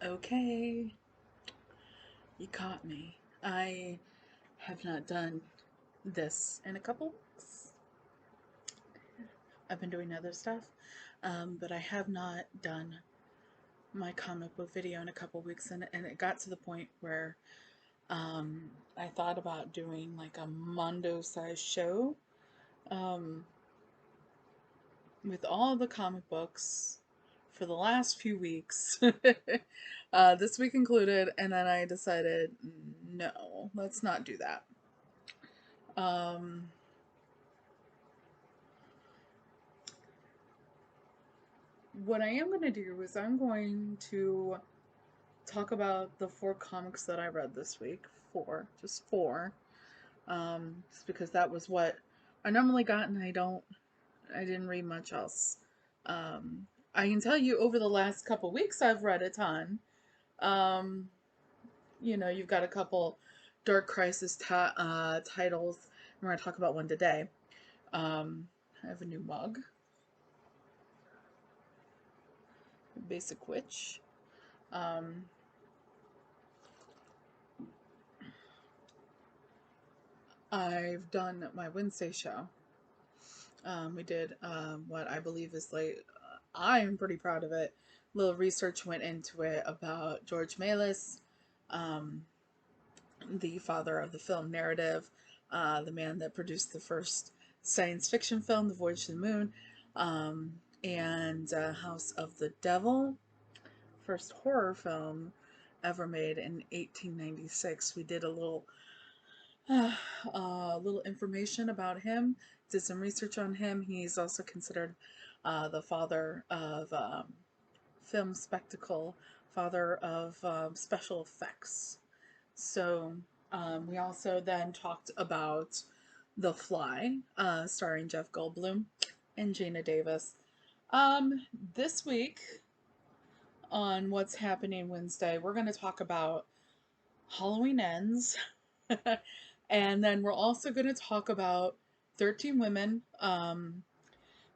Okay, you caught me. I have not done this in a couple weeks. I've been doing other stuff, but I have not done my comic book video in a couple weeks, and it got to the point where I thought about doing like a Mondo-sized show um, with all the comic books for the last few weeks, this week included, and then I decided, no, let's not do that. Um, what I am going to do is I'm going to talk about the four comics that I read this week. Four, just four. Just because that was what I normally got, and I didn't read much else. Um, I can tell you over the last couple weeks I've read a ton. Um, you've got a couple Dark Crisis titles. We're going to talk about one today. I have a new mug, Basic Witch. Um, I've done my Wednesday show. We did what I believe is like, I'm pretty proud of it. A little research went into it about George Melis, um, the father of the film narrative, the man that produced the first science fiction film, The Voyage to the Moon, and House of the Devil, first horror film ever made in 1896. We did little information about him, did some research on him. He's also considered the father of film spectacle, father of special effects. So we also then talked about The Fly, starring Jeff Goldblum and Gina Davis. This week on What's Happening Wednesday, we're going to talk about Halloween Ends. And then we're also going to talk about 13 Women.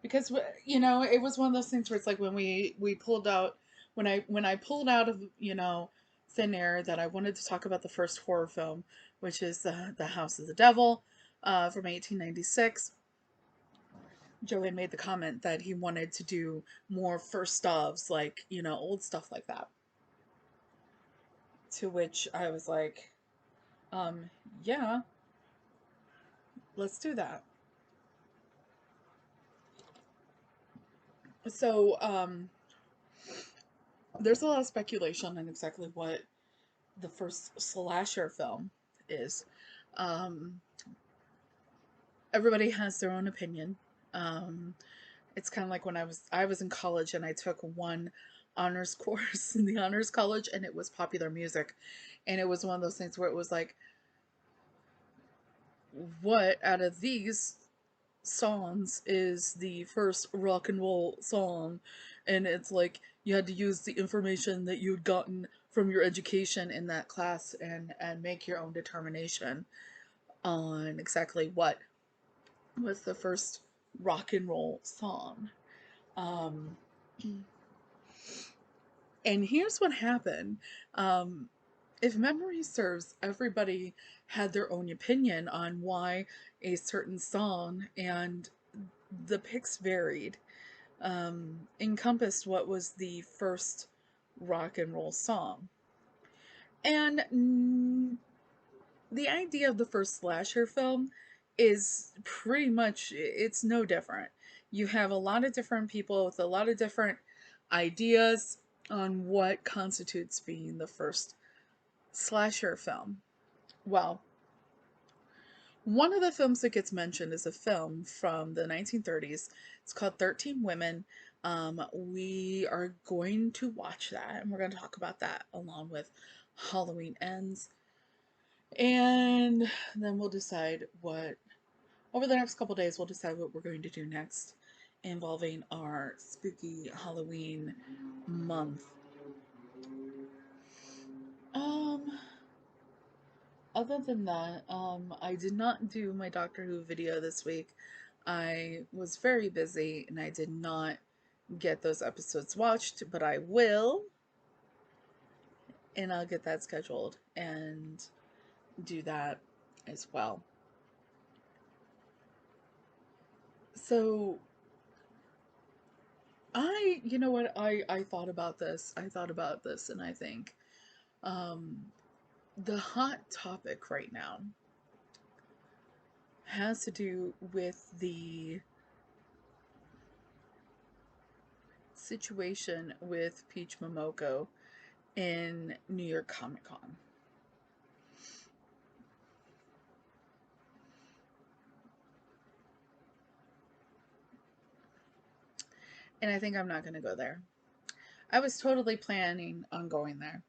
Because, it was one of those things where it's like when we pulled out, when I pulled out of, thin air that I wanted to talk about the first horror film, which is the House of the Devil from 1896. Joey made the comment that he wanted to do more first ofs, like, old stuff like that. To which I was like, um, yeah, let's do that. So, there's a lot of speculation on exactly what the first slasher film is. Um, Everybody has their own opinion. Um, it's kind of like when I was in college and I took one honors course in the honors college, and it was popular music, and it was one of those things where it was like, what out of these songs is the first rock and roll song? And it's like you had to use the information that you'd gotten from your education in that class and make your own determination on exactly what was the first rock and roll song. Um, and here's what happened. Um, if memory serves, everybody had their own opinion on why a certain song, and the picks varied, encompassed what was the first rock and roll song. And the idea of the first slasher film is pretty much, it's no different. You have a lot of different people with a lot of different ideas on what constitutes being the first slasher film. Well, one of the films that gets mentioned is a film from the 1930s. It's called 13 Women. We are going to watch that, and we're going to talk about that along with Halloween Ends. And then we'll decide over the next couple days, we'll decide what we're going to do next involving our spooky Halloween month. Um, Other than that, I did not do my Doctor Who video this week. I was very busy and I did not get those episodes watched, but I will. and I'll get that scheduled and do that as well. So you know what, I thought about this. I thought about this, and I think um, the hot topic right now has to do with the situation with Peach Momoko in New York Comic Con. And I think I'm not going to go there. I was totally planning on going there.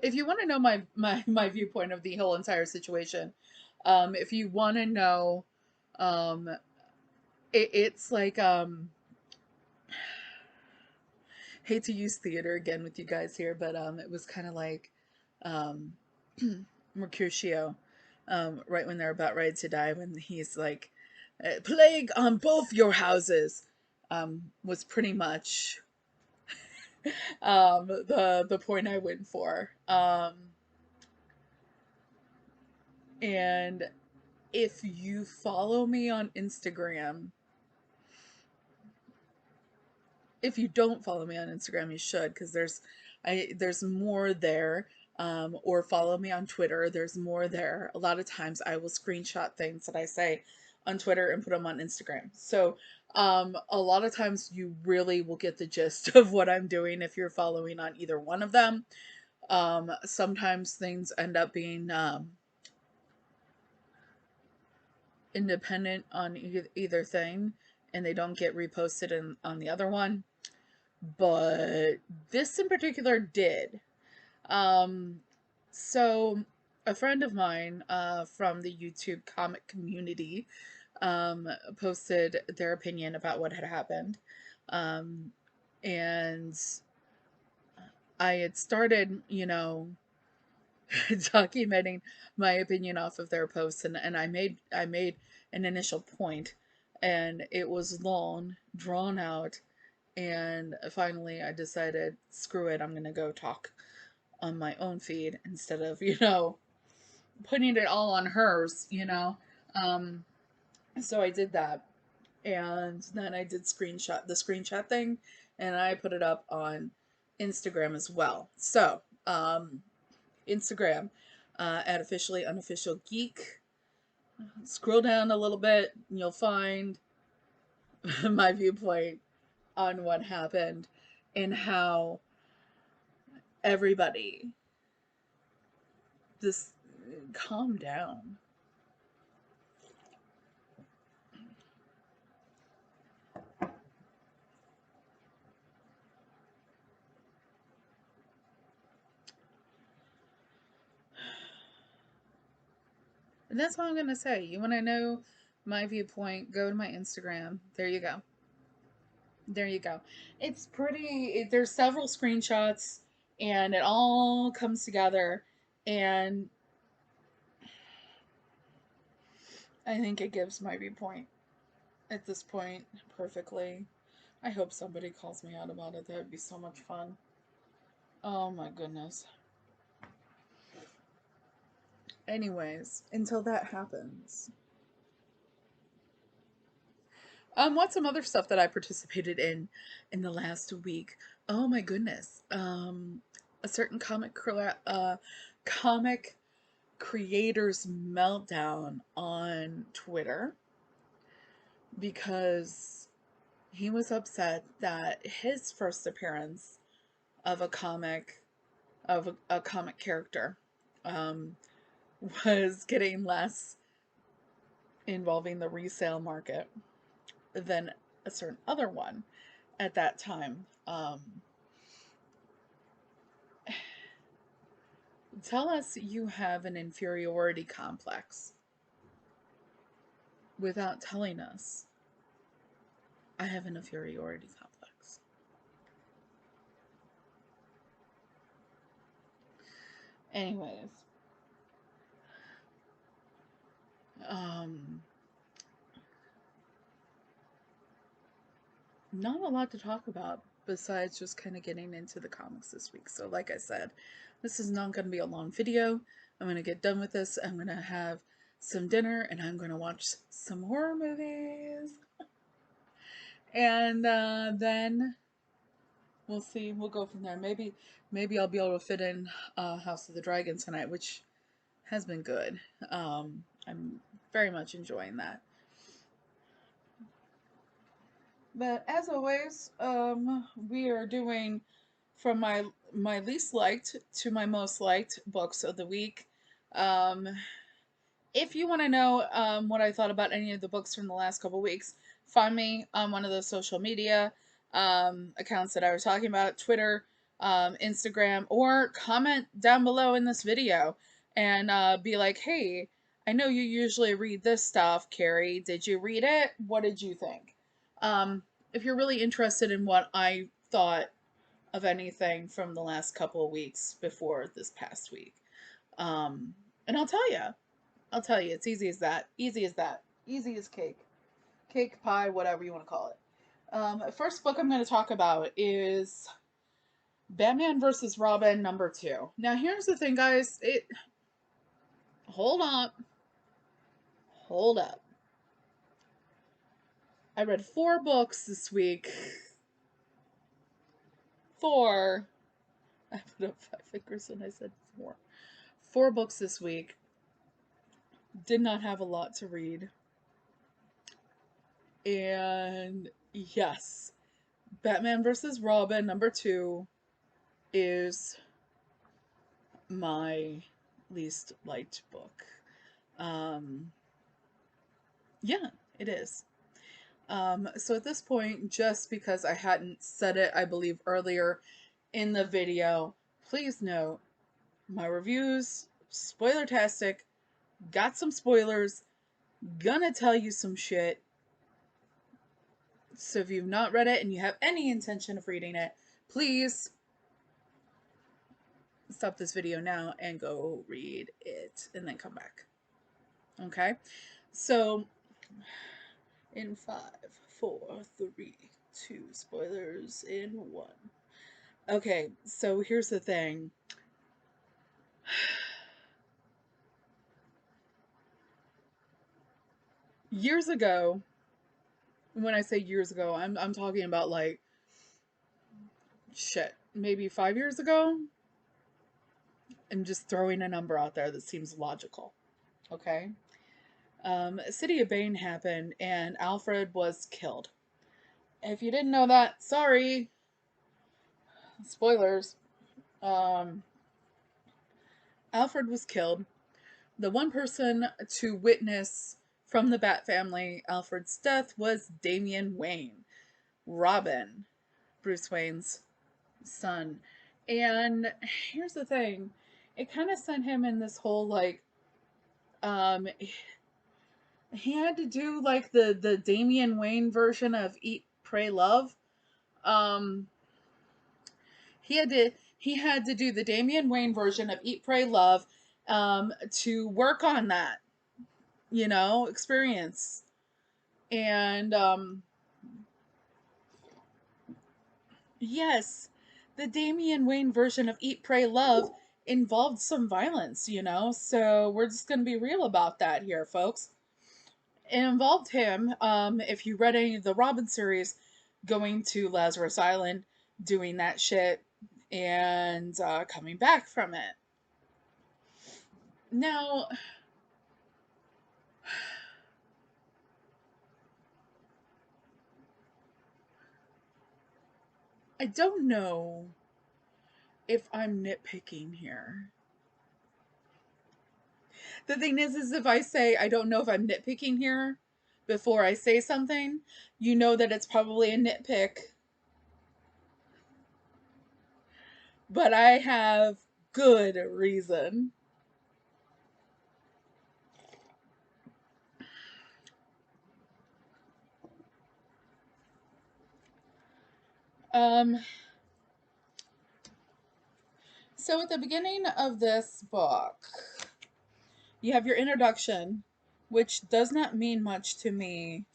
If you want to know my viewpoint of the whole entire situation, if you want to know, um, it's like, hate to use theater again with you guys here, but it was kind of like um, Mercutio, right when they're about ready to die, when he's like, "Plague on both your houses," was pretty much the point I went for. And if you follow me on Instagram, if you don't follow me on Instagram, you should, because there's more there. Or follow me on Twitter. There's more there. A lot of times I will screenshot things that I say on Twitter and put them on Instagram. So a lot of times you really will get the gist of what I'm doing if you're following on either one of them. Sometimes things end up being independent on either thing, and they don't get reposted on the other one. But this in particular did. Um, so a friend of mine from the YouTube comic community posted their opinion about what had happened. Um, and I had started, documenting my opinion off of their posts, and I made an initial point, and it was long, drawn out, and finally I decided, screw it, I'm gonna go talk on my own feed instead of, putting it all on hers. Um, so I did that. And then I did the screenshot thing, and I put it up on Instagram as well. So, Instagram, at officially unofficial geek. Scroll down a little bit, and you'll find my viewpoint on what happened and how everybody just calm down. And that's all I'm going to say. You want to know my viewpoint, go to my Instagram. There you go. There you go. It's pretty, there's several screenshots, and it all comes together. And I think it gives my viewpoint at this point perfectly. I hope somebody calls me out about it. That would be so much fun. Oh my goodness. Anyways, until that happens. What's some other stuff that I participated in the last week? Oh my goodness. A certain comic creators meltdown on Twitter because he was upset that his first appearance of a comic character um, was getting less involving the resale market than a certain other one at that time. Tell us you have an inferiority complex without telling us I have an inferiority complex. Anyways, um, not a lot to talk about besides just kind of getting into the comics this week. So like I said, this is not going to be a long video. I'm going to get done with this. I'm going to have some dinner and I'm going to watch some horror movies. And then we'll see. We'll go from there. Maybe I'll be able to fit in House of the Dragon tonight, which has been good. I'm very much enjoying that. But as always, we are doing from my least liked to my most liked books of the week. If you want to know what I thought about any of the books from the last couple weeks, find me on one of the social media accounts that I was talking about, Twitter, Instagram, or comment down below in this video and be like, hey, I know you usually read this stuff, Carrie. Did you read it? What did you think? If you're really interested in what I thought of anything from the last couple of weeks before this past week. And I'll tell you, it's easy as that. Easy as that. Easy as cake. Cake, pie, whatever you want to call it. First book I'm going to talk about is Batman vs. Robin #2. Now here's the thing, guys. Hold up. Hold up. I read 4 books this week. 4. I put up 5 fingers when I said 4. 4 books this week. Did not have a lot to read. And yes, Batman vs. Robin #2 is my least liked book. Yeah, it is. So at this point, just because I hadn't said it, I believe, earlier in the video, please note my reviews, Spoilertastic, got some spoilers, gonna tell you some shit. So if you've not read it and you have any intention of reading it, please stop this video now and go read it and then come back. Okay? So in 5, 4, 3, 2, spoilers in 1. Okay, so here's the thing. Years ago, when I say years ago, I'm talking about like shit, maybe 5 years ago. I'm just throwing a number out there that seems logical. Okay? City of Bane happened and Alfred was killed. If you didn't know that, sorry. Spoilers. Alfred was killed. The one person to witness from the Bat family Alfred's death was Damian Wayne, Robin, Bruce Wayne's son. And here's the thing. It kind of sent him in this whole like he had to do like the Damian Wayne version of Eat, Pray, Love. Um he had to do the Damian Wayne version of Eat, Pray, Love to work on that, experience. And yes, the Damian Wayne version of Eat, Pray, Love involved some violence, so we're just going to be real about that here, folks. It involved him, if you read any of the Robin series, going to Lazarus Island, doing that shit, and coming back from it. Now, I don't know if I'm nitpicking here. The thing is if I say I don't know if I'm nitpicking here before I say something, you know that it's probably a nitpick. But I have good reason. So at the beginning of this book, you have your introduction, which does not mean much to me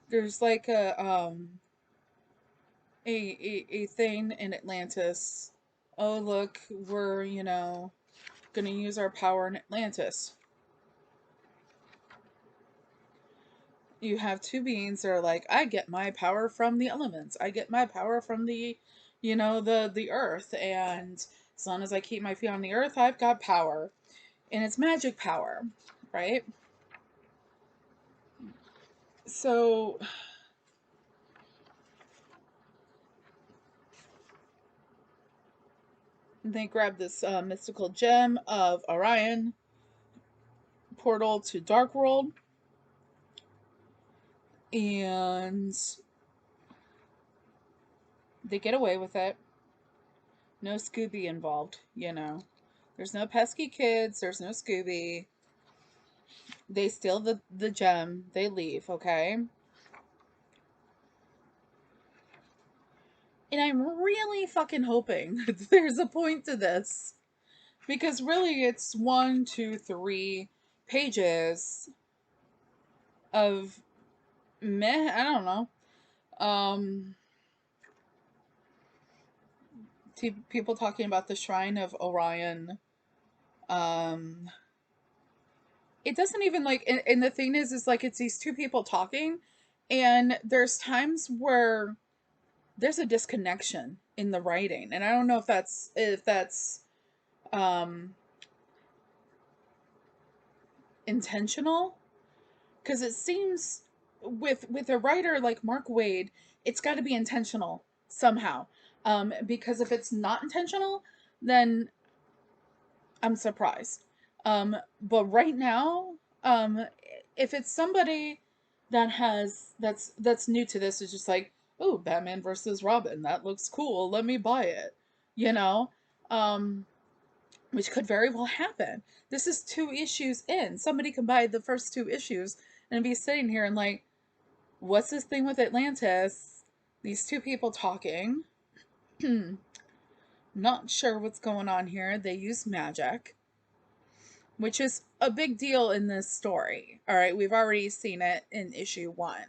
There's like a thing in Atlantis. Oh look, we're, gonna use our power in Atlantis. You have two beings that are like, I get my power from the elements. I get my power from the earth, and as long as I keep my feet on the earth, I've got power. And it's magic power, right? So they grab this mystical gem of Orion, portal to Dark World, and they get away with it. No Scooby involved, There's no pesky kids, there's no Scooby. They steal the gem, they leave, okay? And I'm really fucking hoping that there's a point to this. Because really it's 1, 2, 3 pages of meh, I don't know. People talking about the Shrine of Orion. Um, it doesn't even like, and the thing is like it's these two people talking, and there's times where there's a disconnection in the writing, and I don't know if that's um intentional, because it seems with a writer like Mark Waid, it's got to be intentional somehow. Because if it's not intentional, then I'm surprised. But right now, if it's somebody that's new to this, is just like, oh, Batman versus Robin, that looks cool. Let me buy it. You know, um, which could very well happen. This is 2 issues in. Somebody can buy the first 2 issues and be sitting here and like, what's this thing with Atlantis? These two people talking. Not sure what's going on here. They use magic, which is a big deal in this story. All right, we've already seen it in issue 1.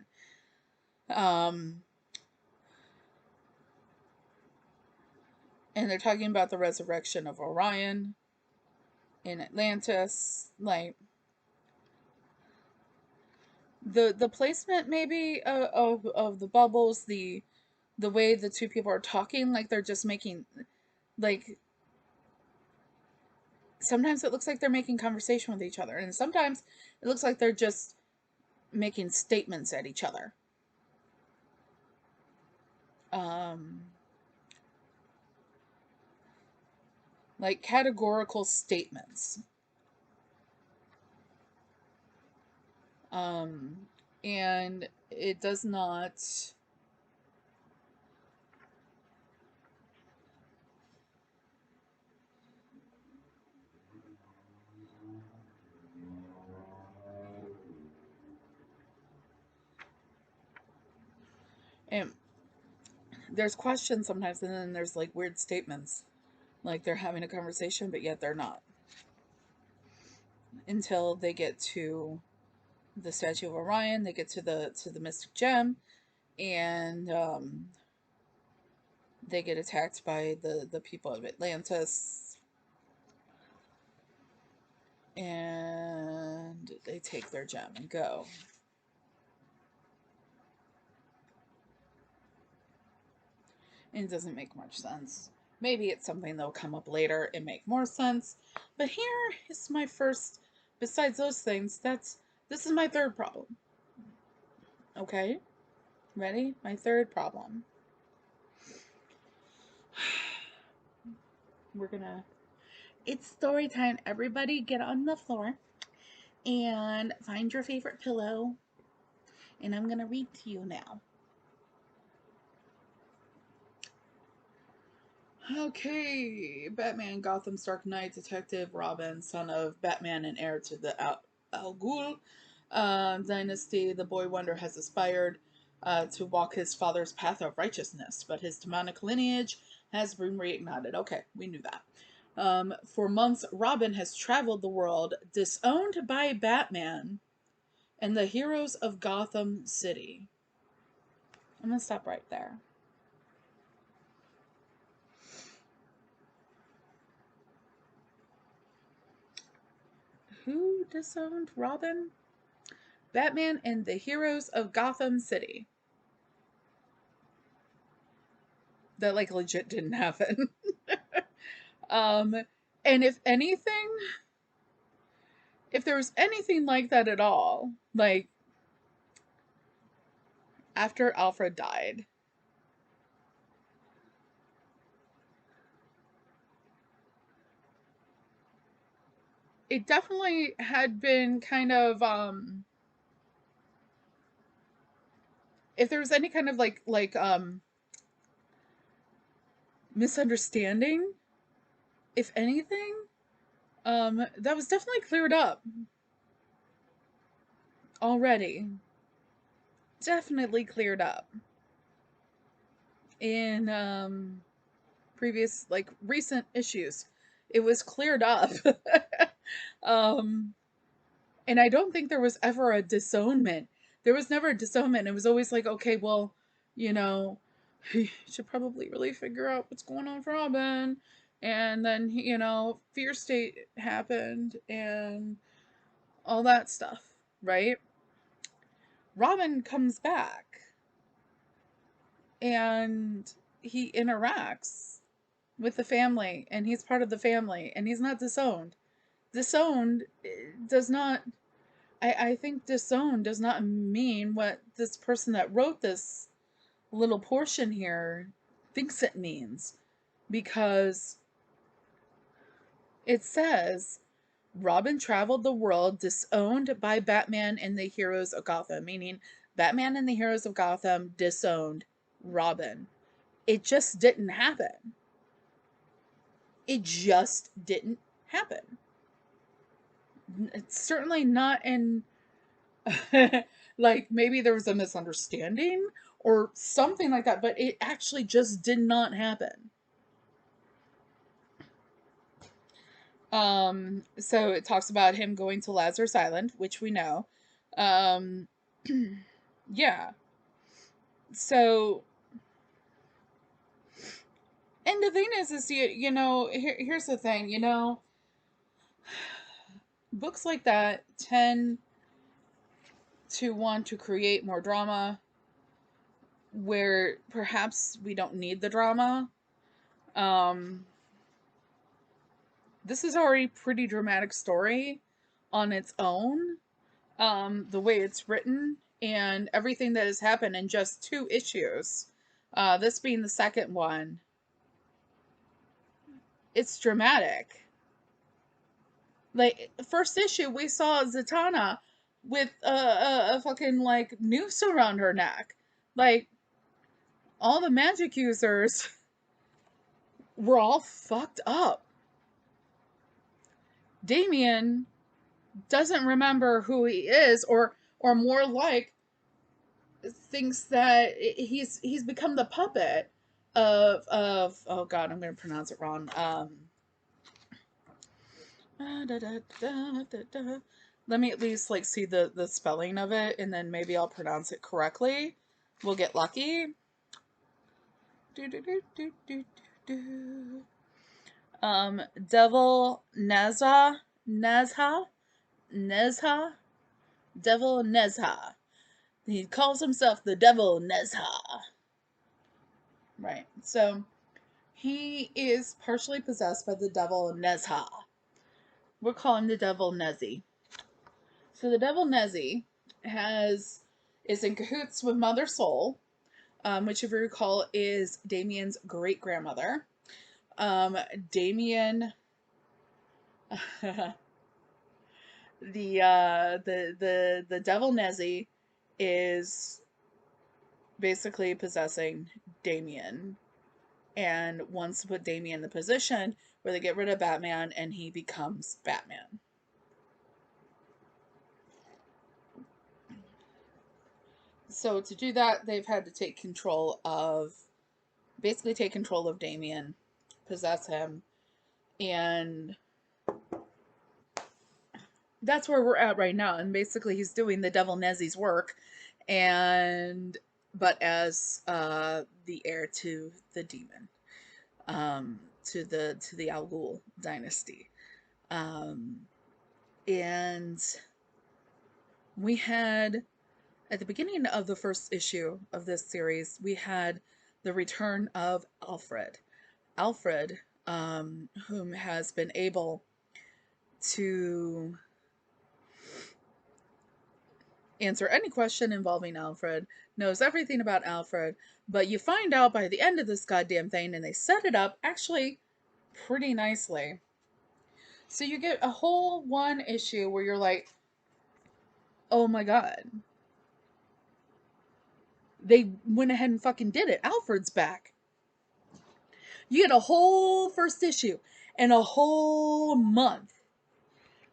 Um, and they're talking about the resurrection of Orion in Atlantis. Like the placement maybe of the bubbles, the way the two people are talking, like they're just making like sometimes it looks like they're making conversation with each other, and sometimes it looks like they're just making statements at each other. Um, like categorical statements. Um, and it does not. And there's questions sometimes, and then there's like weird statements, like they're having a conversation, but yet they're not. Until they get to the Statue of Orion, they get to the Mystic Gem, and they get attacked by the people of Atlantis, and they take their gem and go. And it doesn't make much sense. Maybe it's something that'll come up later and make more sense. But here is my first, besides those things, this is my third problem. Okay? Ready? My third problem. We're gonna. It's story time. Everybody get on the floor and find your favorite pillow. And I'm gonna read to you now. Okay, Batman, Gotham's Dark Knight, Detective Robin, son of Batman and heir to the Al Ghul dynasty. The boy wonder has aspired to walk his father's path of righteousness, but his demonic lineage has been reignited. Okay, we knew that. For months, Robin has traveled the world, disowned by Batman and the heroes of Gotham City. I'm gonna stop right there. Who disowned Robin? Batman and the Heroes of Gotham City. That like legit didn't happen. And if anything, if there was anything like that at all, like after Alfred died, it definitely had been kind of if there was any kind of misunderstanding, if anything, that was definitely cleared up already. Definitely cleared up in previous like recent issues. It was cleared up. um and I don't think there was ever a disownment. There was never a disownment. It was always like, okay, well, you know, he should probably really figure out what's going on for Robin. And then, Fear State happened and all that stuff, right? Robin comes back and he interacts with the family and he's part of the family and he's not disowned. Disowned does not, I think disowned does not mean what this person that wrote this little portion here thinks it means, because it says Robin traveled the world disowned by Batman and the Heroes of Gotham, meaning Batman and the Heroes of Gotham disowned Robin. It just didn't happen. It just didn't happen. It's certainly not in like maybe there was a misunderstanding or something like that, but it actually just did not happen. So it talks about him going to Lazarus Island, which we know. Um, yeah. So, and the thing is here's the thing, books like that tend to want to create more drama where perhaps we don't need the drama. This is already pretty dramatic story on its own. The way it's written and everything that has happened in just 2 issues. This being the second one. It's dramatic. Like, first issue, we saw Zatanna with a fucking, like, noose around her neck. Like, all the magic users were all fucked up. Damien doesn't remember who he is, or more like thinks that he's become the puppet of oh god, I'm gonna pronounce it wrong. Let me at least like see the spelling of it, and then maybe I'll pronounce it correctly. We'll get lucky. Devil Nezha, Devil Nezha. He calls himself the Devil Nezha. Right. So he is partially possessed by the Devil Nezha. We'll call him the Devil Nezzy. So the Devil Nezzy is in cahoots with Mother Soul, which, if you recall, is Damien's great grandmother. Damien, the Devil Nezzy is basically possessing Damien, and wants to put Damien in the position where they get rid of Batman and he becomes Batman. So to do that, they've had to take control of Damien, possess him, and that's where we're at right now. And basically he's doing the Devil Nezzy's work, and but as the heir to the demon, to the Al Ghul dynasty. Um, and we had at the beginning of the first issue of this series, we had the return of Alfred. Alfred, whom has been able to answer any question involving Alfred, knows everything about Alfred, but you find out by the end of this goddamn thing, and they set it up actually pretty nicely. So you get a whole one issue where you're like, oh my god. They went ahead and fucking did it. Alfred's back. You get a whole first issue and a whole month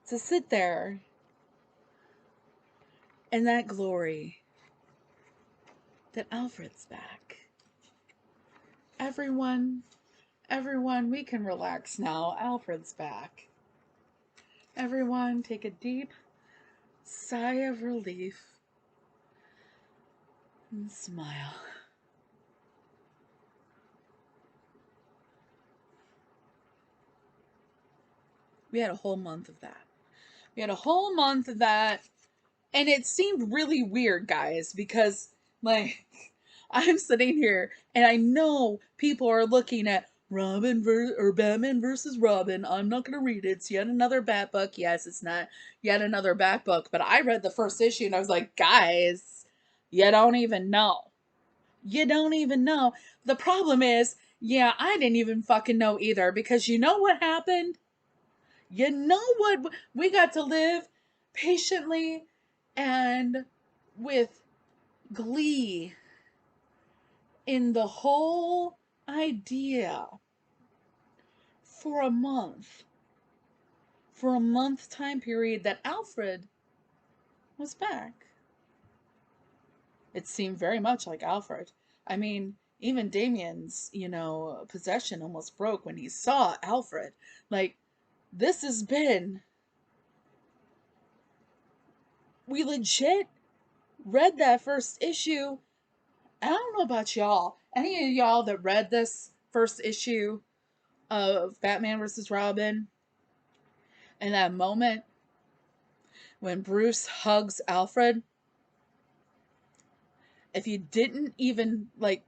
to sit there in that glory that Alfred's back. Everyone, we can relax now. Alfred's back. Everyone, take a deep sigh of relief and smile. We had a whole month of that. And it seemed really weird, guys, because, like, I'm sitting here and I know people are looking at Batman versus Robin. I'm not going to read it. It's yet another Bat book. Yes, it's not yet another Bat book, but I read the first issue and I was like, guys, you don't even know. You don't even know. The problem is, yeah, I didn't even fucking know either, because you know what happened? You know what? We got to live patiently and with glee in the whole idea for a month. For a month time period that Alfred was back. It seemed very much like Alfred. I mean, even Damien's, possession almost broke when he saw Alfred. Like, this has been. We legit read that first issue. I don't know about y'all. Any of y'all that read this first issue of Batman vs. Robin, and that moment when Bruce hugs Alfred, if you didn't even, like,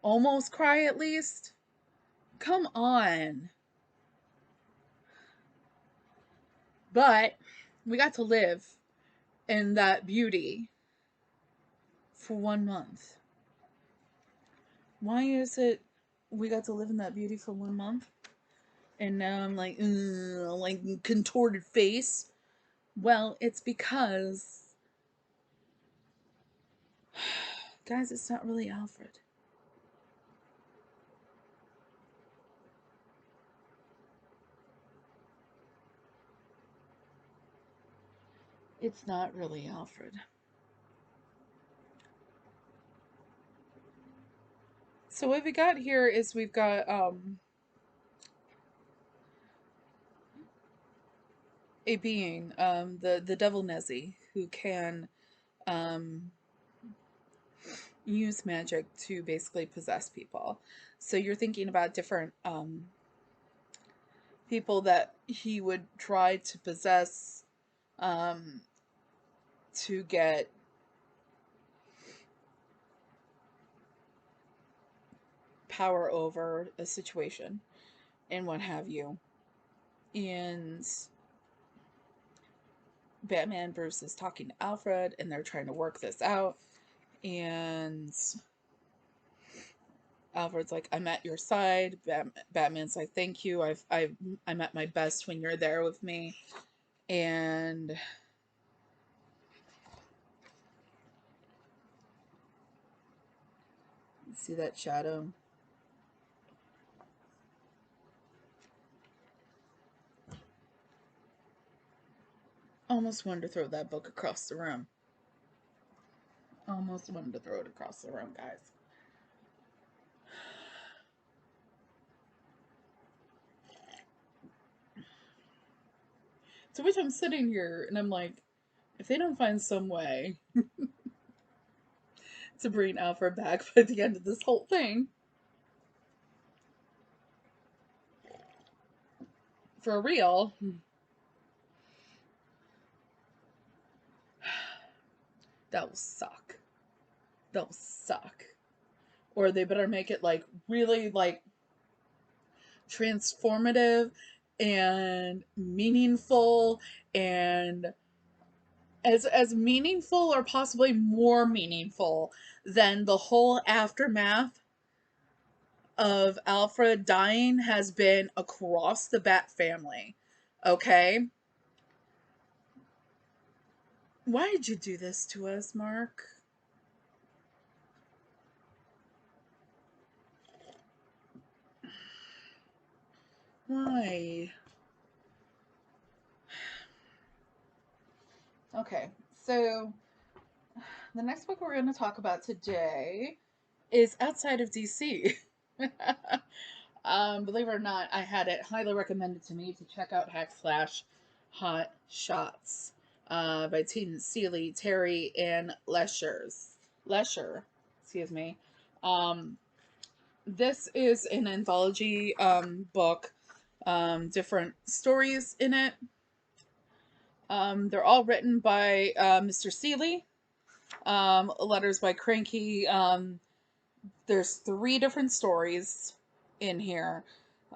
almost cry at least, come on. But we got to live in that beauty for 1 month. Why is it we got to live in that beauty for 1 month? And now I'm like contorted face. Well, it's because, guys, it's not really Alfred. It's not really Alfred. So what we got here is we've got a being, the Devil Nezzy, who can use magic to basically possess people. So you're thinking about different people that he would try to possess to get power over a situation and what have you. And Batman Bruce is talking to Alfred and they're trying to work this out. And Alfred's like, I'm at your side. Batman's like, thank you. I'm at my best when you're there with me. And see that shadow? Almost wanted to throw that book across the room. Almost wanted to throw it across the room, guys. To which I'm sitting here and I'm like, if they don't find some way to bring Alfred back by the end of this whole thing. For real. That will suck. That will suck. Or they better make it like really like transformative and meaningful, and as meaningful or possibly more meaningful than the whole aftermath of Alfred dying has been across the Bat family. Okay? Why did you do this to us, Mark? Why? Okay, so the next book we're going to talk about today is outside of DC. Believe it or not, I had it highly recommended to me to check out Hack Slash Hot Shots by Teen Seeley, Terry, and Lesher, excuse me. Um, this is an anthology book, different stories in it. They're all written by Mr. Seeley. Letters by Cranky. There's 3 different stories in here.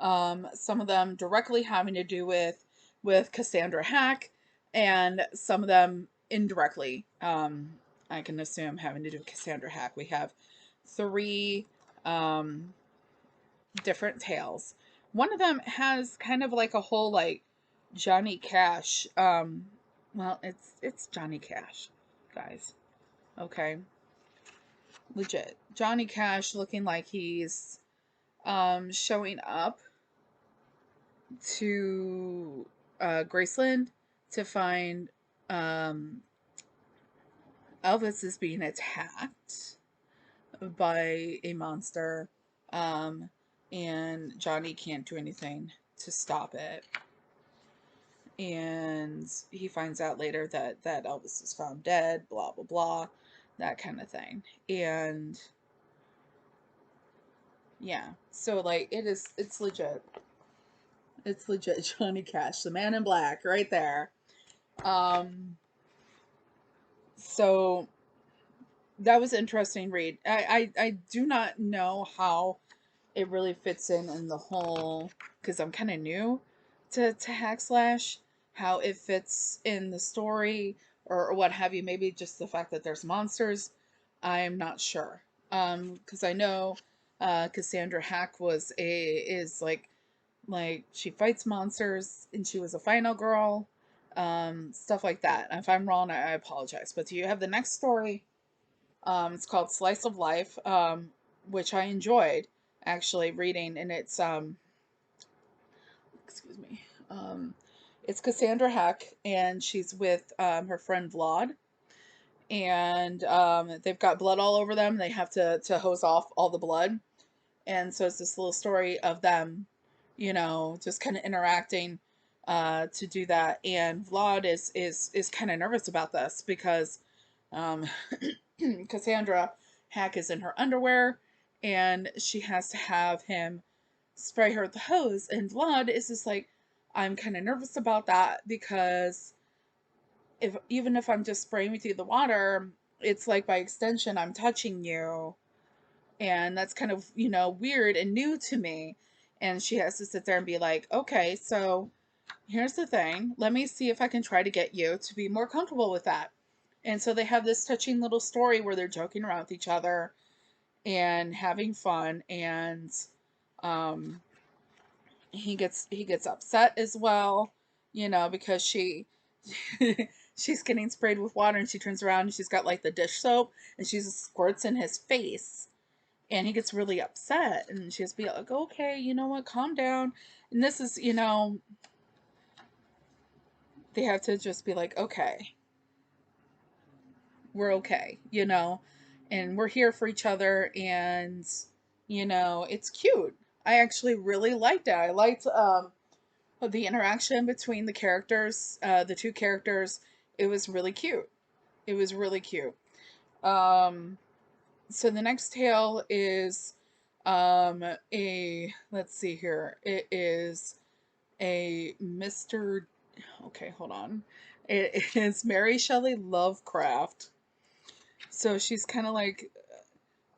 Some of them directly having to do with Cassandra Hack, and some of them indirectly, I can assume, having to do with Cassandra Hack. We have 3 different tales. One of them has kind of like a whole like Johnny Cash. Well, it's Johnny Cash, guys. Okay, legit Johnny Cash looking like he's showing up to Graceland to find um, Elvis is being attacked by a monster, um, and Johnny can't do anything to stop it. And he finds out later that Elvis is found dead, blah blah blah, that kind of thing. And yeah, so like it's legit. It's legit Johnny Cash, the man in black, right there. Um, so that was an interesting read. I do not know how it really fits in the whole, because I'm kind of new to Hack Slash, how it fits in the story or what have you. Maybe just the fact that there's monsters. I'm not sure. Because I know Cassandra Hack is like she fights monsters and she was a final girl, stuff like that. If I'm wrong, I apologize. But do you have the next story? It's called Slice of Life, which I enjoyed actually reading, and it's excuse me, it's Cassandra Hack, and she's with her friend Vlad, and they've got blood all over them. They have to hose off all the blood, and so it's this little story of them, just kind of interacting to do that. And Vlad is kind of nervous about this because um, Cassandra Hack is in her underwear, and she has to have him spray her with the hose. And Vlad is just like, I'm kind of nervous about that because even if I'm just spraying with you the water, it's like by extension I'm touching you, and that's kind of weird and new to me. And she has to sit there and be like, okay, so here's the thing, let me see if I can try to get you to be more comfortable with that. And so they have this touching little story where they're joking around with each other and having fun. And um he gets upset as well, because she's getting sprayed with water, and she turns around and she's got like the dish soap and she just squirts in his face, and he gets really upset, and she has to be like, okay, you know what, calm down. And this is, they have to just be like, okay, we're okay, and we're here for each other. And it's cute. I actually really liked it. I liked the interaction between the characters, the 2 characters. It was really cute. It was really cute. Um, So the next tale is a, let's see here. It is a Mr. Okay, hold on. It is Mary Shelley Lovecraft. So she's kind of like,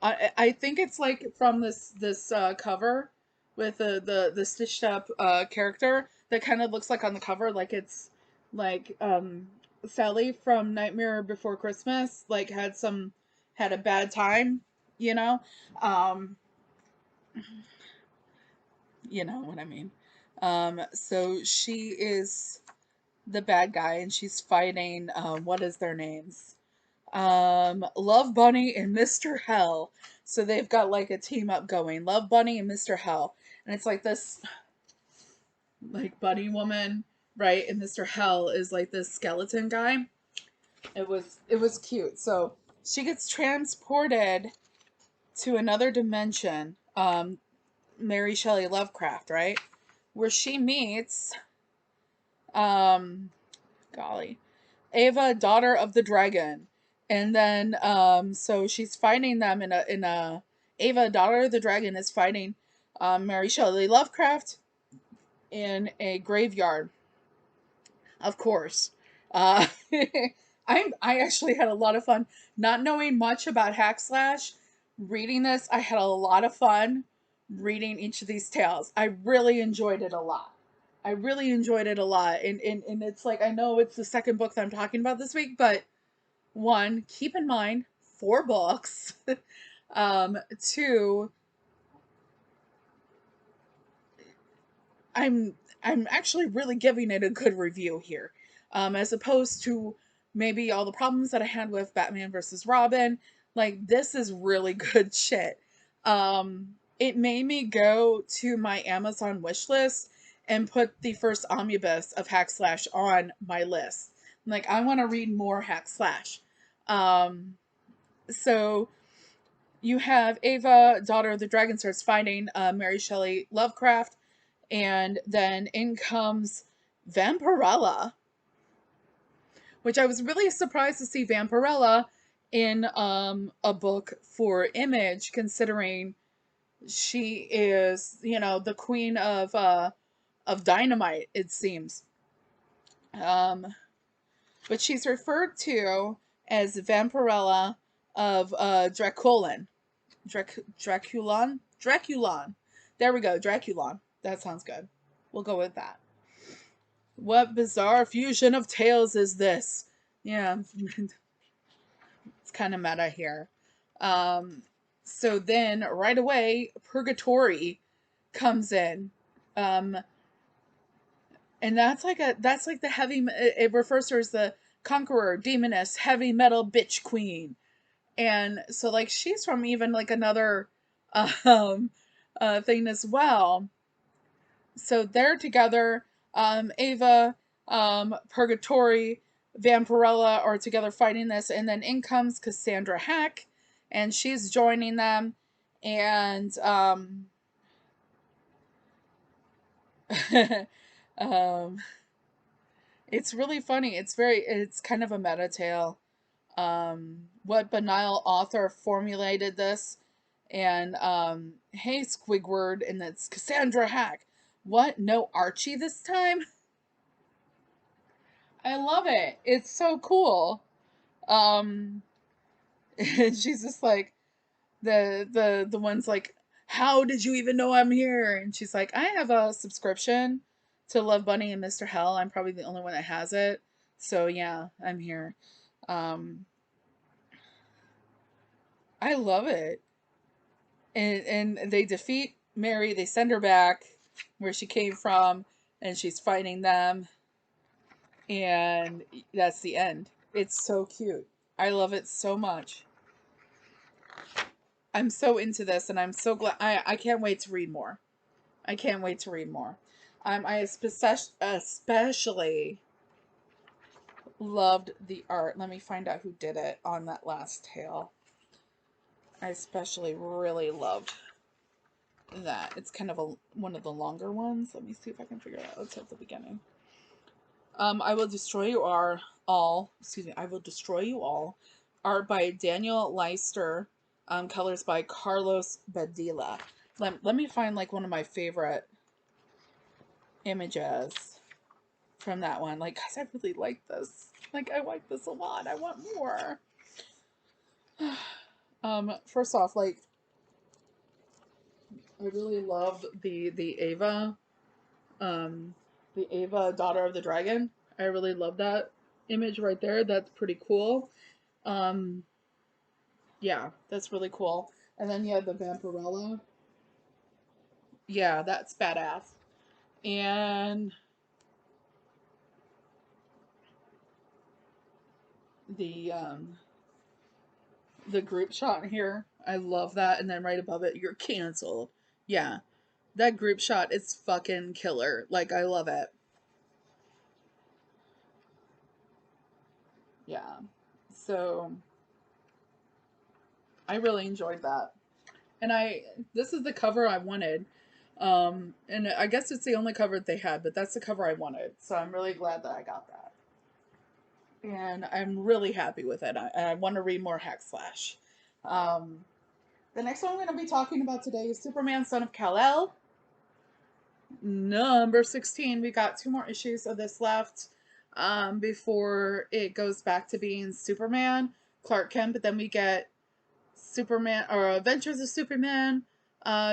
I think it's like from this cover with the stitched up character that kind of looks like on the cover like it's like Sally from Nightmare Before Christmas like had a bad time, you know? Um you know what I mean. So she is the bad guy and she's fighting what is their names? Love Bunny and Mr. Hell. So they've got like a team up going. Love Bunny and Mr. Hell. And it's like this like bunny woman, right? And Mr. Hell is like this skeleton guy. It was cute. So she gets transported to another dimension. Mary Shelley Lovecraft, right? Where she meets um golly, Ava, daughter of the dragon. And then so she's fighting them in a Ava, daughter of the dragon is fighting Mary Shelley Lovecraft in a graveyard, of course. Uh I actually had a lot of fun not knowing much about hack slash. Reading this, I had a lot of fun reading each of these tales. I really enjoyed it a lot. I really enjoyed it a lot. And it's like I know it's the second book that I'm talking about this week, but one, keep in mind, 4 books. Two, I'm I'm actually really giving it a good review here, as opposed to maybe all the problems that I had with Batman versus Robin. Like this is really good shit. It made me go to my Amazon wish list and put the first omnibus of Hack Slash on my list. Like I want to read more Hack Slash. Um, so you have Ava, daughter of the dragon, starts finding Mary Shelley Lovecraft, and then in comes Vampirella, which I was really surprised to see Vampirella in a book for Image, considering she is, you know, the queen of dynamite, it seems. Um, but she's referred to as Vampirella of Draculon. Draculon? Draculon. There we go, Draculon. That sounds good. We'll go with that. What bizarre fusion of tales is this? Yeah, it's kind of meta here. Um, so then right away, Purgatory comes in. Um, and that's like the heavy, it refers to her as the conqueror, demoness, heavy metal bitch queen. And so like she's from even like another um thing as well. So they're together. Ava, Purgatory, Vampirella are together fighting this, and then in comes Cassandra Hack, and she's joining them. And um, it's really funny. It's kind of a meta tale. What banal author formulated this? And hey, Squidward, and it's Cassandra Hack. What? No Archie this time? I love it. It's so cool. Um, and she's just like the one's like, how did you even know I'm here? And she's like, I have a subscription to Love Bunny and Mr. Hell. I'm probably the only one that has it. So yeah, I'm here. Um, I love it. And they defeat Mary. They send her back where she came from, and she's fighting them. And that's the end. It's so cute. I love it so much. I'm so into this, and I'm so glad. I can't wait to read more. I can't wait to read more. I especially loved the art. Let me find out who did it on that last tale. I especially really loved that. It's kind of one of the longer ones. Let me see if I can figure it out. Let's at the beginning. I will destroy you all. Excuse me. I will destroy you all. Art by Daniel Leister. Colors by Carlos Badilla. Let me find like one of my favorite images from that one. Like, guys, I really like this. Like, I like this a lot. I want more. First off, like, I really love the Ava, um, the Ava, daughter of the dragon. I really love that image right there. That's pretty cool. Um, yeah, that's really cool. And then you have the Vampirella. Yeah, that's badass. And the um, the group shot here, I love that. And then right above it, you're canceled. Yeah, that group shot is fucking killer. Like, I love it. Yeah. So I really enjoyed that. And this is the cover I wanted. And I guess it's the only cover they had, but that's the cover I wanted. So I'm really glad that I got that. And I'm really happy with it. I want to read more Hack Slash. Um, the next one I'm going to be talking about today is Superman, Son of Kal-El, number 16. We got 2 more issues of this left before it goes back to being Superman, Clark Kent, but then we get Superman or Adventures of Superman,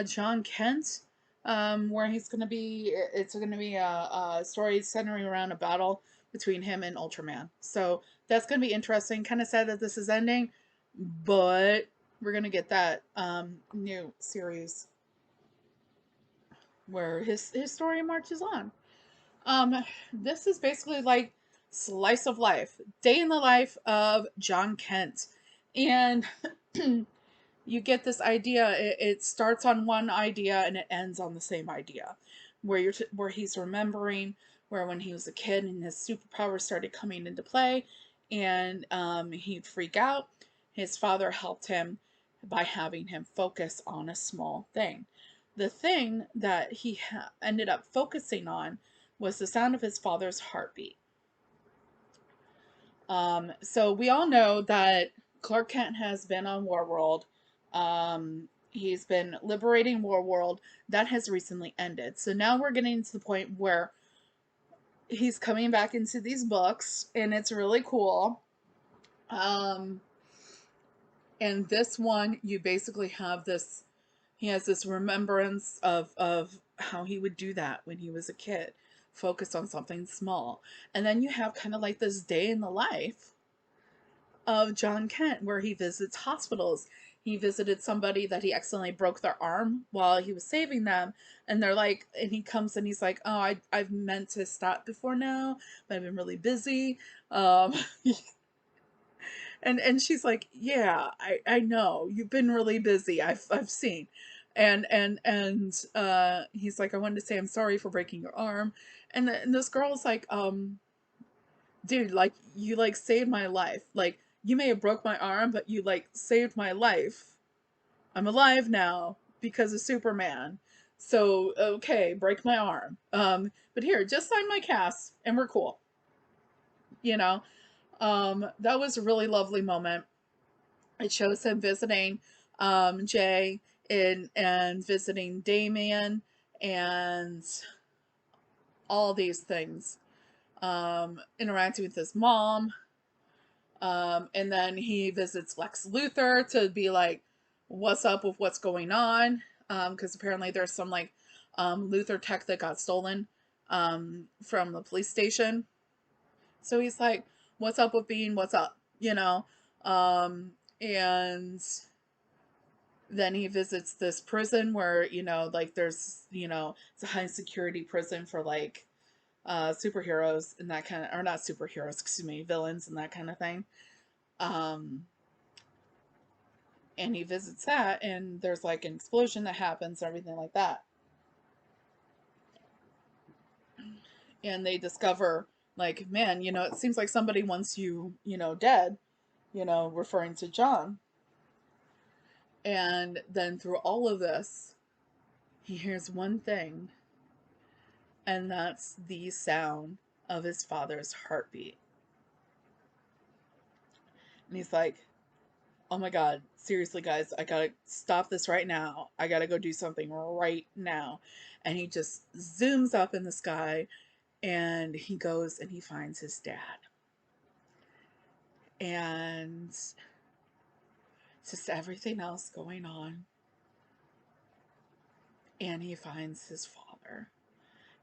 John Kent, where he's gonna be. It's gonna be a story centering around a battle between him and Ultraman. So that's gonna be interesting. Kind of sad that this is ending, but we're gonna get that new series where his story marches on. This is basically like slice of life, day in the life of John Kent, and you get this idea. It starts on one idea and it ends on the same idea, where he's remembering where when he was a kid and his superpowers started coming into play, and he'd freak out. His father helped him by having him focus on a small thing. The thing that he ended up focusing on was the sound of his father's heartbeat. So we all know that Clark Kent has been on Warworld. He's been liberating Warworld. That has recently ended. So now we're getting to the point where he's coming back into these books, and it's really cool. And this one, you basically have this. He has this remembrance of how he would do that when he was a kid, focus on something small, and then you have kind of like this day in the life of John Kent, where he visits hospitals. He visited somebody that he accidentally broke their arm while he was saving them, and they're like, and he comes and he's like, "Oh, I've meant to stop before now, but I've been really busy." Um, and she's like, "Yeah, I know you've been really busy. I've seen." And he's like, "I wanted to say I'm sorry for breaking your arm," and this girl's like, dude, like, you like saved my life. Like, you may have broke my arm, but you like saved my life. I'm alive now because of Superman. So okay, break my arm. But here, just sign my cast and we're cool. You know, that was a really lovely moment. It shows him visiting Jay and visiting Damien and all these things. Interacting with his mom. And then he visits Lex Luthor to be like, what's up with what's going on? Because apparently there's some like Luthor tech that got stolen from the police station. So he's like, what's up with being what's up? You know? And then he visits this prison where, like there's, it's a high security prison for like superheroes and that kind of, or not superheroes, excuse me, villains and that kind of thing. Um, and he visits that, and there's like an explosion that happens, everything like that. And they discover, like, man, it seems like somebody wants you, dead, referring to John. And then through all of this, he hears one thing, and that's the sound of his father's heartbeat. And he's like, oh my God, seriously, guys, I gotta stop this right now. I gotta go do something right now. And he just zooms up in the sky and he goes and he finds his dad. And just everything else going on. And he finds his father.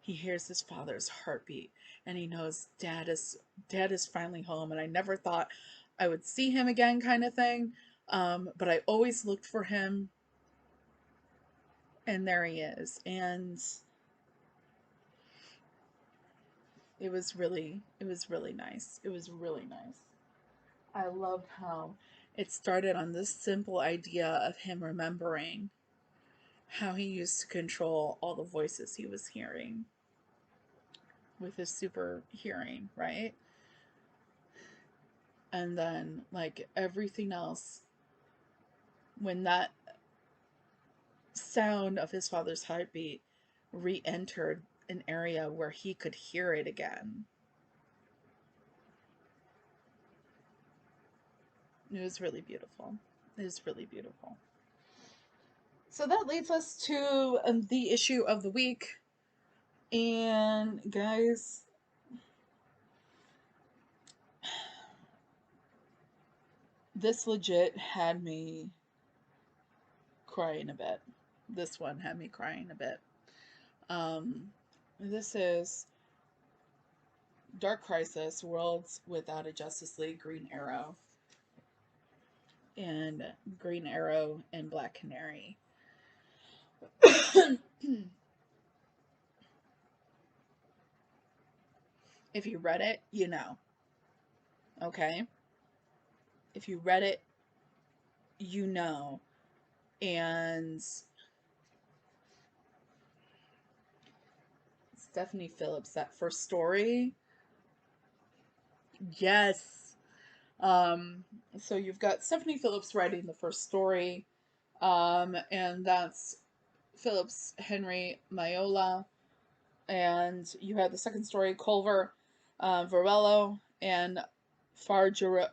He hears his father's heartbeat and he knows dad is finally home. And I never thought I would see him again, kind of thing. But I always looked for him, and there he is. And it was really nice. It was really nice. I loved how it started on this simple idea of him remembering how he used to control all the voices he was hearing with his super hearing, right? And then, like, everything else, when that sound of his father's heartbeat re entered an area where he could hear it again, it was really beautiful. It was really beautiful. So that leads us to the issue of the week. And guys, this legit had me crying a bit. This one had me crying a bit. This is Dark Crisis, Worlds Without a Justice League, Green Arrow, and Green Arrow and Black Canary. If you read it, you know. Okay? If you read it, you know. And Stephanie Phillips, that first story. Yes. Um, so you've got Stephanie Phillips writing the first story, and that's Phillips Henry Maiola. And you had the second story, Culver Varello and Farjaro,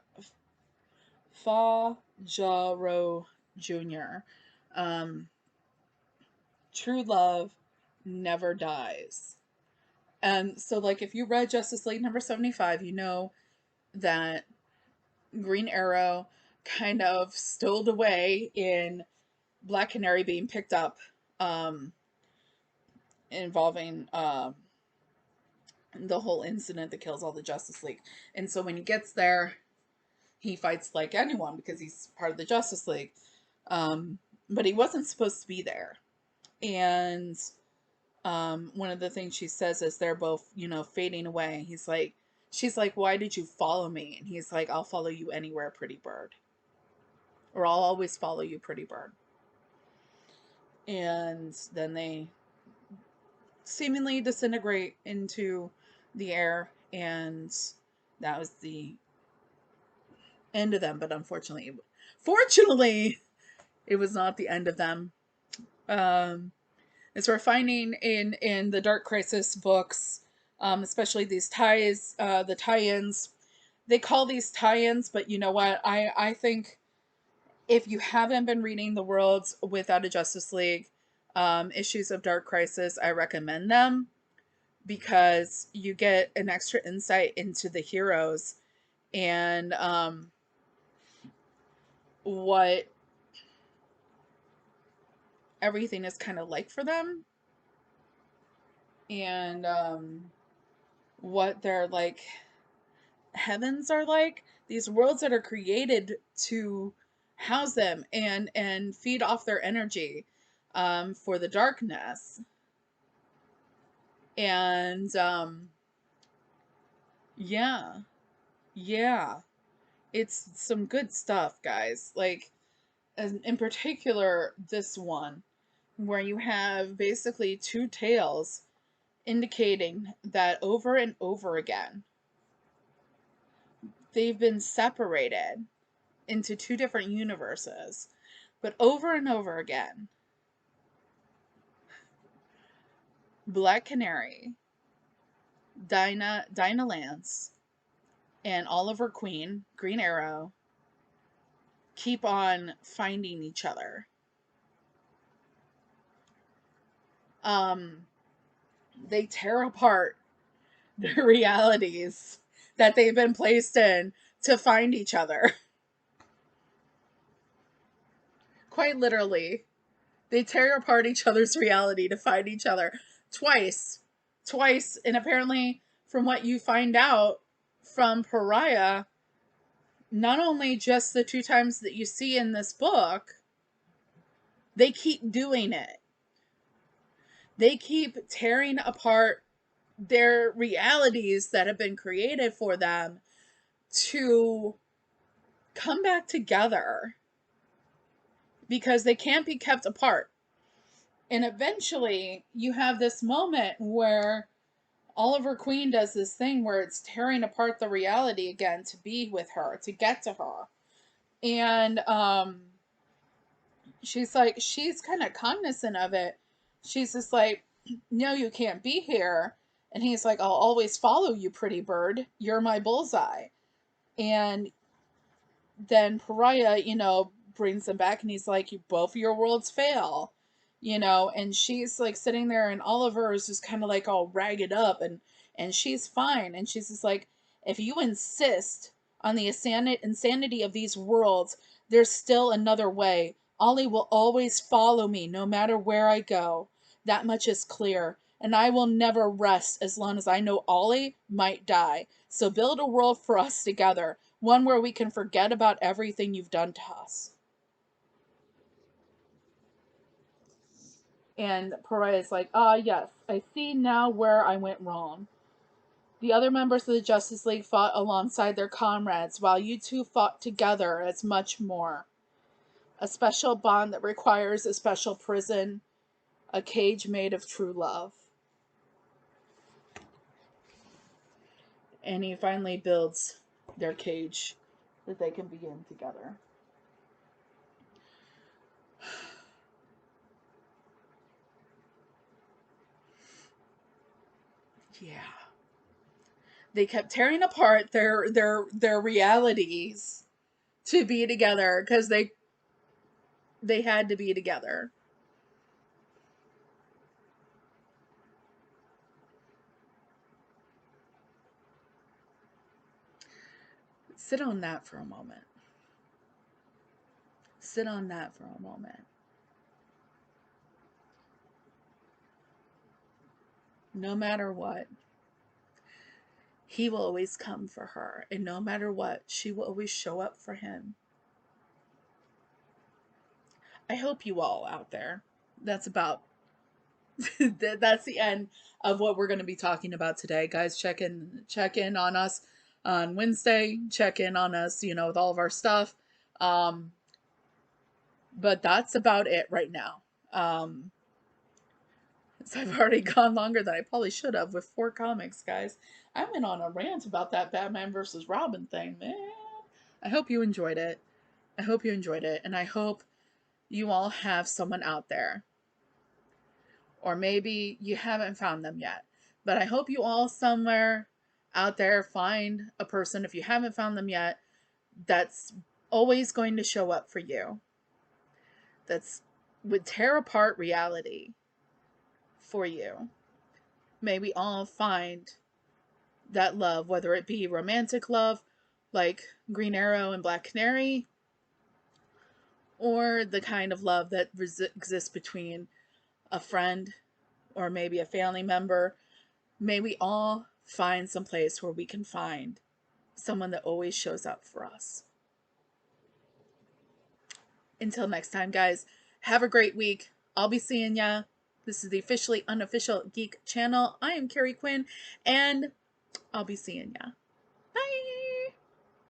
Fajaro Jr. Um, True Love Never Dies. And so, like, if you read Justice League number 75, you know that Green Arrow kind of stowed away in Black Canary being picked up, um, involving the whole incident that kills all the Justice League. And so when he gets there, he fights like anyone because he's part of the Justice League. But he wasn't supposed to be there. And one of the things she says is they're both, fading away. She's like, why did you follow me? And he's like, I'll follow you anywhere, pretty bird. Or I'll always follow you, pretty bird. And then they seemingly disintegrate into the air, and that was the end of them. But fortunately, it was not the end of them. As we're finding in the Dark Crisis books, especially these ties, the tie-ins. They call these tie-ins, but you know what? I think if you haven't been reading the Worlds Without a Justice League issues of Dark Crisis, I recommend them because you get an extra insight into the heroes and what everything is kind of like for them, and what their like heavens are like, these worlds that are created to house them and feed off their energy for the darkness. And yeah, yeah, it's some good stuff, guys. Like, in particular, this one, where you have basically two tales indicating that over and over again, they've been separated into two different universes. But over and over again, Black Canary, Dinah Lance, and Oliver Queen, Green Arrow, keep on finding each other. They tear apart their realities that they've been placed in to find each other. Quite literally. They tear apart each other's reality to find each other twice. Twice. And apparently, from what you find out from Pariah, not only just the 2 times that you see in this book, they keep doing it. They keep tearing apart their realities that have been created for them to come back together because they can't be kept apart. And eventually, you have this moment where Oliver Queen does this thing where it's tearing apart the reality again to be with her, to get to her. And she's like, she's kind of cognizant of it. She's just like, no, you can't be here. And he's like, I'll always follow you, pretty bird. You're my bullseye. And then Pariah, brings them back and he's like, you both of your worlds fail. And she's like sitting there and Oliver is just kind of like all ragged up and she's fine. And she's just like, if you insist on the insanity of these worlds, there's still another way. Ollie will always follow me no matter where I go. That much is clear. And I will never rest as long as I know Ollie might die. So build a world for us together. One where we can forget about everything you've done to us. And Pariah is like, yes, I see now where I went wrong. The other members of the Justice League fought alongside their comrades, while you two fought together as much more. A special bond that requires a special prison, a cage made of true love. And he finally builds their cage that they can begin together. Yeah. They kept tearing apart their realities to be together because they had to be together. Sit on that for a moment. Sit on that for a moment. No matter what, he will always come for her. And no matter what, she will always show up for him. I hope you all out there. That's about that's the end of what we're going to be talking about today. Guys, check in on us on Wednesday. Check in on us, with all of our stuff. But that's about it right now. So I've already gone longer than I probably should have with 4 comics, guys. I went on a rant about that Batman versus Robin thing, man. I hope you enjoyed it. I hope you enjoyed it. And I hope you all have someone out there. Or maybe you haven't found them yet. But I hope you all somewhere out there find a person, if you haven't found them yet, that's always going to show up for you. That's would tear apart reality for you. May we all find that love, whether it be romantic love, like Green Arrow and Black Canary, or the kind of love that exists between a friend or maybe a family member. May we all find some place where we can find someone that always shows up for us. Until next time, guys, have a great week. I'll be seeing ya. This is the officially unofficial Geek channel. I am Carrie Quinn, and I'll be seeing ya. Bye!